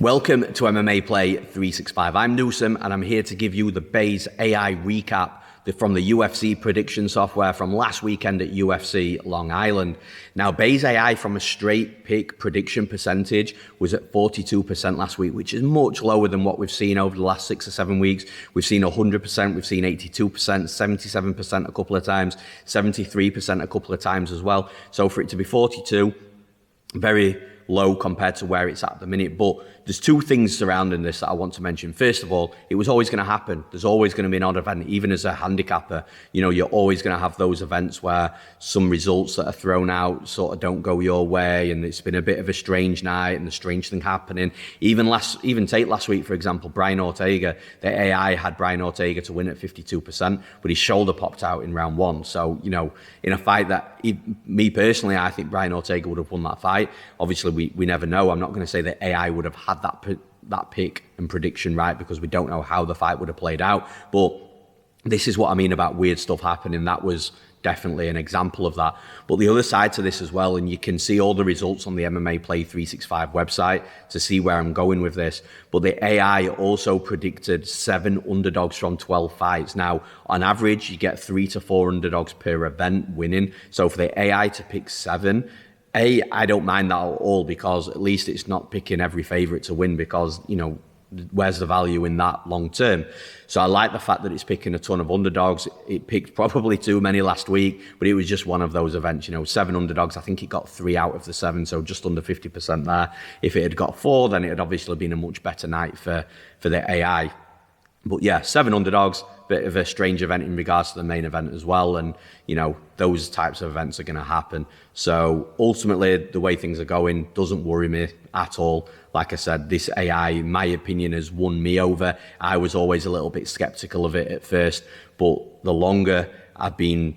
Welcome to MMA Play 365. I'm Newsome and I'm here to give you the Bayes AI recap from the UFC prediction software from last weekend at UFC Long Island. Now, Bayes AI from a straight pick prediction percentage was at 42% last week, which is much lower than what we've seen over the last 6 or 7 weeks. We've seen 100%, we've seen 82%, 77% a couple of times, 73% a couple of times as well. So for it to be 42, very low compared to where it's at the minute. But there's two things surrounding this that I want to mention. First of all, it was always going to happen. There's always going to be an odd event, even as a handicapper. You know, you're always going to have those events where some results that are thrown out sort of don't go your way, and it's been a bit of a strange night and a strange thing happening. Even Tate last week, for example, Brian Ortega, the AI had Brian Ortega to win at 52%, but his shoulder popped out in round 1. So, you know, in a fight that, me personally, I think Brian Ortega would have won that fight. Obviously, we never know. I'm not going to say that AI would have had that pick and prediction right, because we don't know how the fight would have played out. But this is what I mean about weird stuff happening. That was definitely an example of that. But the other side to this as well, and you can see all the results on the MMAPlay365 website to see where I'm going with this. But the AI also predicted 7 underdogs from 12 fights. Now, on average, you get 3 to 4 underdogs per event winning. So for the AI to pick 7, I don't mind that at all, because at least it's not picking every favourite to win, because, you know, where's the value in that long term? So I like the fact that it's picking a ton of underdogs. It picked probably too many last week, but it was just one of those events, you know, 7 underdogs. I think it got 3 out of the 7, so just under 50% there. If it had got 4, then it had obviously been a much better night for the AI. But yeah, 7 underdogs, bit of a strange event in regards to the main event as well. And, you know, those types of events are going to happen. So ultimately, the way things are going doesn't worry me at all. Like I said, this AI, in my opinion, has won me over. I was always a little bit skeptical of it at first, but the longer I've been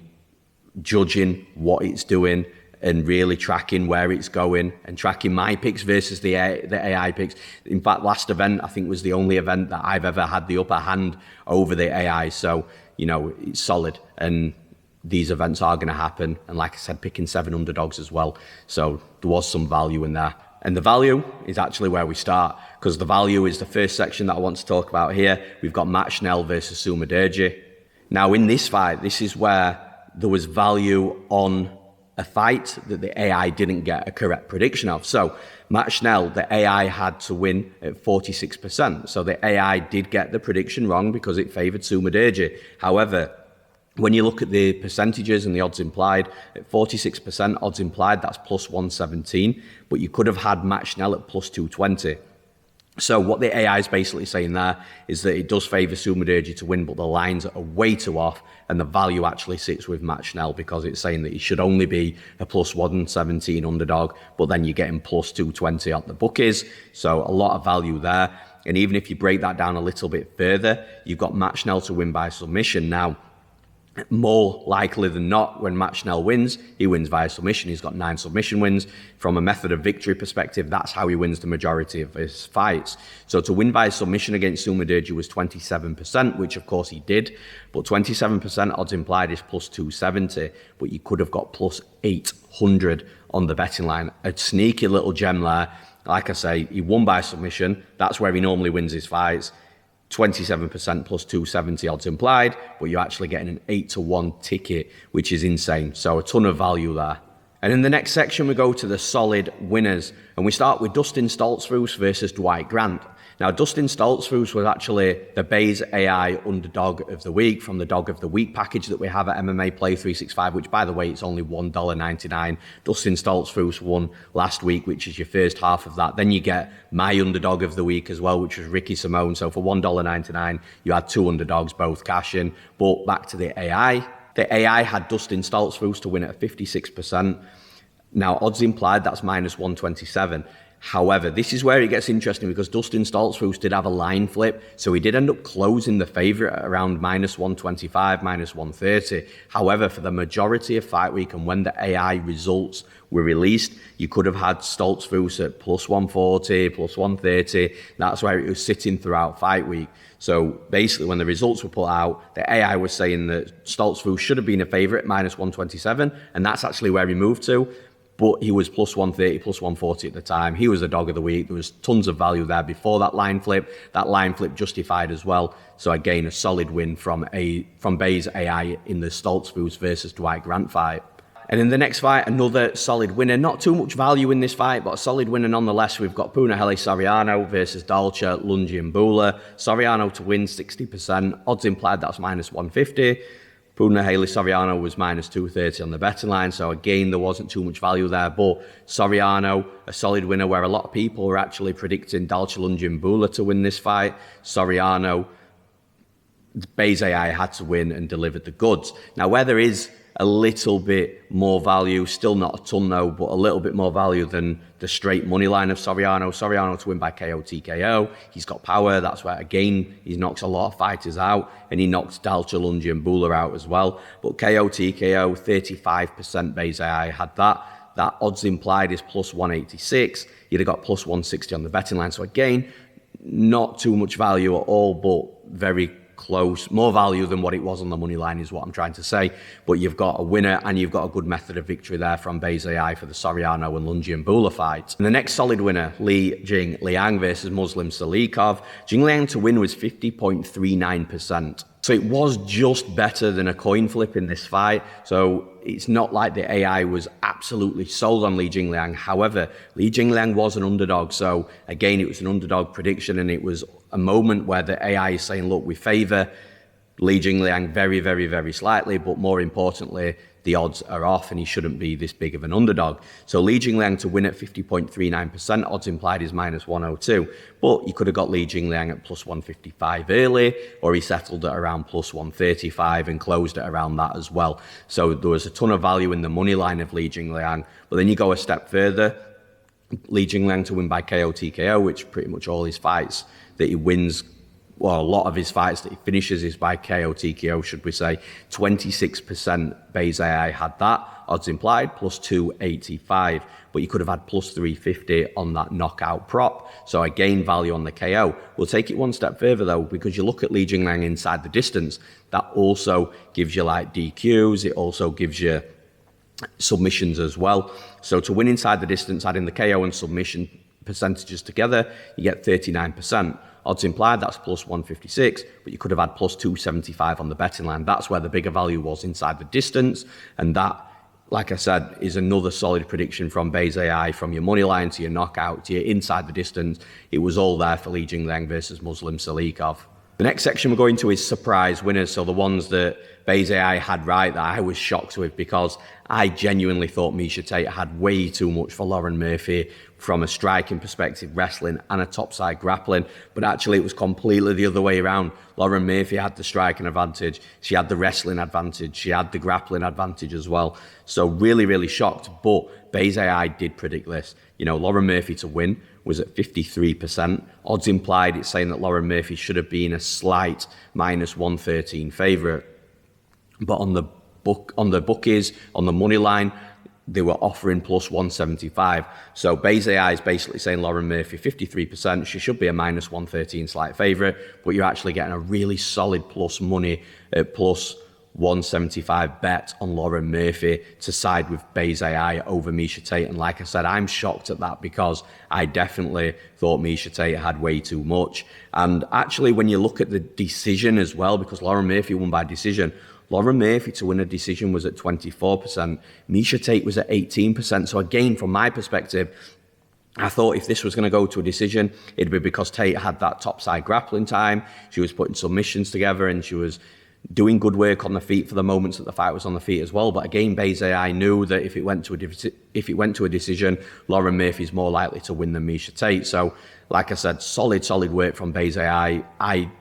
judging what it's doing and really tracking where it's going and tracking my picks versus the AI picks. In fact, last event, I think, was the only event that I've ever had the upper hand over the AI. So, you know, it's solid. And these events are going to happen. And like I said, picking 7 underdogs as well. So there was some value in there. And the value is actually where we start, because the value is the first section that I want to talk about here. We've got Schnell versus Sumudaerji. Now, in this fight, this is where there was value on a fight that the AI didn't get a correct prediction of. So Schnell, the AI had to win at 46%. So the AI did get the prediction wrong because it favoured Sumudaerji. However, when you look at the percentages and the odds implied, at 46% odds implied, that's plus 117, but you could have had Schnell at plus 220. So what the AI is basically saying there is that it does favour Sumudaerji to win, but the lines are way too off, and the value actually sits with Schnell, because it's saying that he should only be a plus 117 underdog, but then you're getting plus 220 on the bookies. So a lot of value there. And even if you break that down a little bit further, you've got Schnell to win by submission. Now, more likely than not, when Schnell wins, he wins via submission. He's got 9 submission wins. From a method of victory perspective, that's how he wins the majority of his fights. So to win via submission against Sumudaerji was 27%, which of course he did. But 27% odds implied is plus 270, but you could have got plus 800 on the betting line. A sneaky little gem there. Like I say, he won by submission. That's where he normally wins his fights. 27% plus 270 odds implied, but you're actually getting an 8-1 ticket, which is insane. So a ton of value there. And in the next section, we go to the solid winners. And we start with Dustin Stoltzfus versus Dwight Grant. Now, Dustin Stoltzfus was actually the Bayes AI underdog of the week from the Dog of the Week package that we have at MMAPlay365, which, by the way, it's only $1.99. Dustin Stoltzfus won last week, which is your first half of that. Then you get my underdog of the week as well, which was Ricky Simone. So for $1.99, you had 2 underdogs, both cashing. But back to the AI. The AI had Dustin Stoltzfus to win at 56%. Now, odds implied, that's minus 127. However, this is where it gets interesting, because Dustin Stoltzfus did have a line flip, so he did end up closing the favourite at around minus 125, minus 130. However, for the majority of fight week and when the AI results were released, you could have had Stoltzfus at plus 140, plus 130. That's where it was sitting throughout fight week. So basically, when the results were put out, the AI was saying that Stoltzfus should have been a favourite, minus 127, and that's actually where he moved to. but he was plus 130, plus 140 at the time. He was the dog of the week. There was tons of value there before that line flip. That line flip justified as well. So again, a solid win from Base AI in the Stoltzfus versus Dwight Grant fight. And in the next fight, another solid winner. Not too much value in this fight, but a solid winner nonetheless. We've got Punahele Soriano versus Dalcha Lungiambula. Soriano to win 60%. Odds implied that's minus 150. Punahele Soriano was minus 230 on the betting line. So again, there wasn't too much value there. But Soriano, a solid winner where a lot of people were actually predicting Dalcha Lungiambula to win this fight. Soriano, Base AI had to win and delivered the goods. Now, where there is a little bit more value, still not a ton though, but a little bit more value than the straight money line of Soriano. Soriano to win by KO TKO. He's got power. That's where, again, he knocks a lot of fighters out, and he knocked Dalcha Lungiambula out as well. But KO TKO, 35% Base AI had that. That odds implied is plus 186. You'd have got plus 160 on the betting line. So again, not too much value at all, but very close, more value than what it was on the money line is what I'm trying to say. But you've got a winner and you've got a good method of victory there from Base AI for the Soriano and Lungiambula fight. And the next solid winner, Jing Liang versus Muslim Salikhov. Jingliang to win was 50.39%. So it was just better than a coin flip in this fight. So it's not like the AI was absolutely sold on Li Jingliang. However, Li Jingliang was an underdog. So again, it was an underdog prediction, and it was a moment where the AI is saying, look, we favor Li Jingliang very, very, very slightly, but more importantly, the odds are off and he shouldn't be this big of an underdog. So Li Jingliang to win at 50.39%, odds implied is minus 102. But you could have got Li Jingliang at plus 155 early, or he settled at around plus 135 and closed at around that as well. So there was a ton of value in the money line of Li Jingliang. But then you go a step further, Li Jingliang to win by KO TKO, which pretty much all his fights that he wins, well, a lot of his fights that he finishes is by KO TKO, should we say. 26% Base AI had that. Odds implied, plus 285. But you could have had plus 350 on that knockout prop. So again, value on the KO. We'll take it one step further though, because you look at Li Jingliang inside the distance, that also gives you like DQs. It also gives you submissions as well. So to win inside the distance, adding the KO and submission percentages together, you get 39%. Odds implied, that's plus 156, but you could have had plus 275 on the betting line. That's where the bigger value was inside the distance. And that, like I said, is another solid prediction from Base AI, from your money line to your knockout to your inside the distance. It was all there for Li Jingliang versus Muslim Salikhov. The next section we're going to is surprise winners. So the ones that Base AI had right that I was shocked with, because I genuinely thought Miesha Tate had way too much for Lauren Murphy from a striking perspective, wrestling and a topside grappling. But actually it was completely the other way around. Lauren Murphy had the striking advantage. She had the wrestling advantage. She had the grappling advantage as well. So really, really shocked. But Base AI did predict this. You know, Lauren Murphy to win was at 53%. Odds implied, it's saying that Lauren Murphy should have been a slight minus 113 favourite. But on the bookies, on the money line, they were offering plus 175. So Base AI is basically saying Lauren Murphy, 53%, she should be a minus 113 slight favourite, but you're actually getting a really solid plus money at plus 175 bet on Lauren Murphy to side with Base AI over Miesha Tate. And like I said, I'm shocked at that, because I definitely thought Miesha Tate had way too much. And actually, when you look at the decision as well, because Lauren Murphy won by decision, Lauren Murphy to win a decision was at 24%. Miesha Tate was at 18%. So again, from my perspective, I thought if this was going to go to a decision, it'd be because Tate had that topside grappling time. She was putting submissions together and she was doing good work on the feet for the moments that the fight was on the feet as well. But again, Base AI knew that if it went to a decision, Lauren Murphy's more likely to win than Miesha Tate. So like I said, solid work from Base AI. I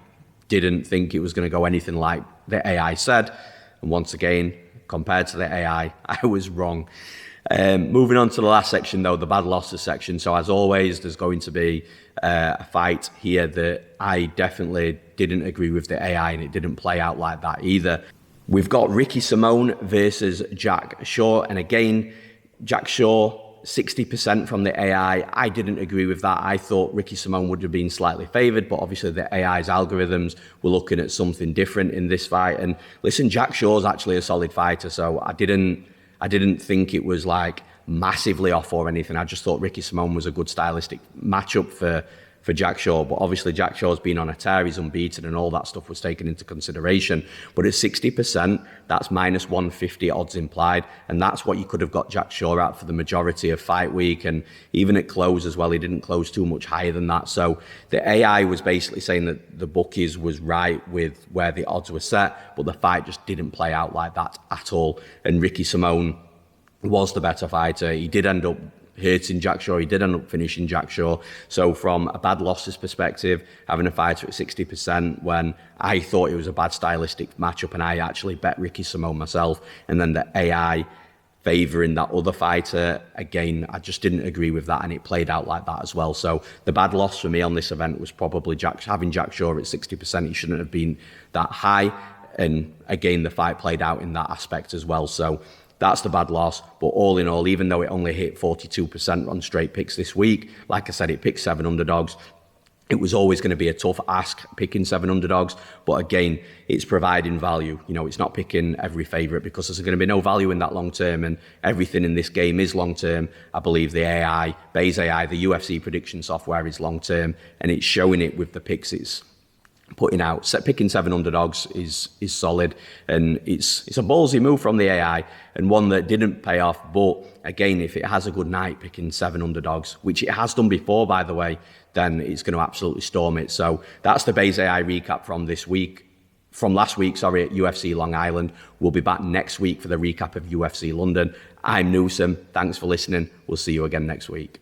didn't think it was going to go anything like the AI said. And once again, compared to the AI, I was wrong. Moving on to the last section though, the bad losses section. So as always, there's going to be a fight here that I definitely didn't agree with the AI, and it didn't play out like that either. We've got Ricky Simone versus Jack Shaw. And again, Jack Shaw, 60% from the AI. I didn't agree with that. I thought Ricky Simone would have been slightly favored, but obviously the AI's algorithms were looking at something different in this fight. And listen, Jack Shaw's actually a solid fighter, so I didn't think it was like massively off or anything. I just thought Ricky Simone was a good stylistic matchup for Jack Shaw, but obviously Jack Shaw's been on a tear, he's unbeaten, and all that stuff was taken into consideration. But at 60%, that's minus 150 odds implied, and that's what you could have got Jack Shaw at for the majority of fight week, and even at close as well, he didn't close too much higher than that. So the AI was basically saying that the bookies was right with where the odds were set, but the fight just didn't play out like that at all, and Ricky Simone was the better fighter. He did end up hurting Jack Shaw, he did end up finishing Jack Shaw. So from a bad losses perspective, having a fighter at 60% when I thought it was a bad stylistic matchup, and I actually bet Ricky Simone myself, and then the AI favouring that other fighter, again, I just didn't agree with that, and it played out like that as well. So the bad loss for me on this event was probably having Jack Shaw at 60%. He shouldn't have been that high, and again, the fight played out in that aspect as well. So that's the bad loss. But all in all, even though it only hit 42% on straight picks this week, like I said, it picked 7 underdogs. It was always going to be a tough ask picking 7 underdogs. But again, it's providing value. You know, it's not picking every favourite, because there's going to be no value in that long term. And everything in this game is long term. I believe the AI, Bayes AI, the UFC prediction software is long term. And it's showing it with the picks it's putting out. Picking 7 underdogs is solid, and it's a ballsy move from the AI, and one that didn't pay off. But again, if it has a good night picking 7 underdogs, which it has done before, by the way, then it's going to absolutely storm it. So that's the Bayes AI recap from last week, at UFC Long Island. We'll be back next week for the recap of UFC London. I'm Newsome. Thanks for listening. We'll see you again next week.